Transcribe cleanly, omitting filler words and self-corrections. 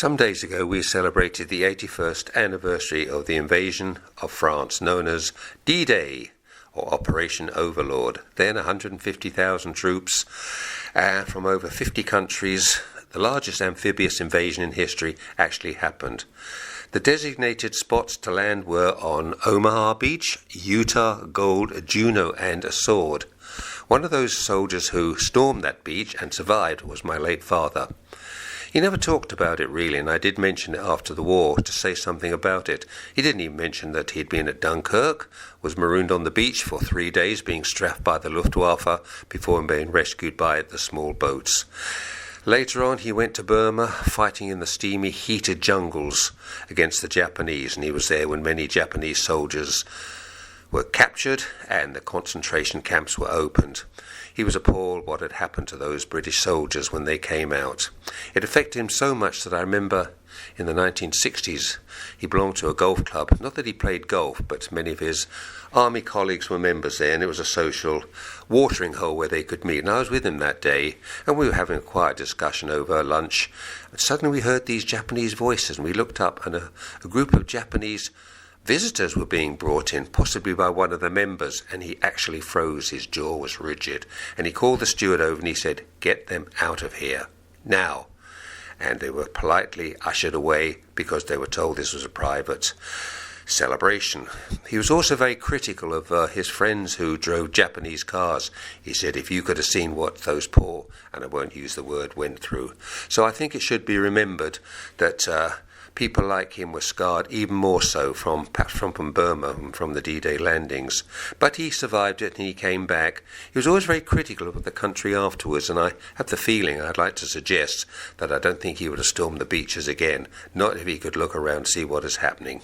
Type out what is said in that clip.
Some days ago we celebrated the 81st anniversary of the invasion of France, known as D-Day, or Operation Overlord. Then 150,000 troops from over 50 countries. The largest amphibious invasion in history actually happened. The designated spots to land were on Omaha Beach, Utah, Gold, Juneau, and Sword. One of those soldiers who stormed that beach and survived was my late father. He never talked about it really, and I did mention it after the war to say something about it. He didn't even mention that he'd been at Dunkirk, was marooned on the beach for 3 days, being strafed by the Luftwaffe before being rescued by the small boats. Later on, he went to Burma, fighting in the steamy, heated jungles against the Japanese, and he was there when many Japanese soldiers were captured and the concentration camps were opened. He was appalled what had happened to those British soldiers when they came out. It affected him so much that I remember in the 1960s he belonged to a golf club. Not that he played golf, but many of his army colleagues were members there, and it was a social watering hole where they could meet. And I was with him that day, and we were having a quiet discussion over lunch. And suddenly we heard these Japanese voices, and we looked up, and a group of Japanese visitors were being brought in, possibly by one of the members, and he actually froze. His jaw was rigid. And he called the steward over and he said, "Get them out of here, now." And they were politely ushered away because they were told this was a private celebration. He was also very critical of his friends who drove Japanese cars. He said, if you could have seen what those poor, and I won't use the word, went through. So I think it should be remembered that people like him were scarred even more so from Burma and from the D-Day landings. But he survived it and he came back. He was always very critical of the country afterwards, and I have the feeling, I'd like to suggest, that I don't think he would have stormed the beaches again, not if he could look around and see what is happening.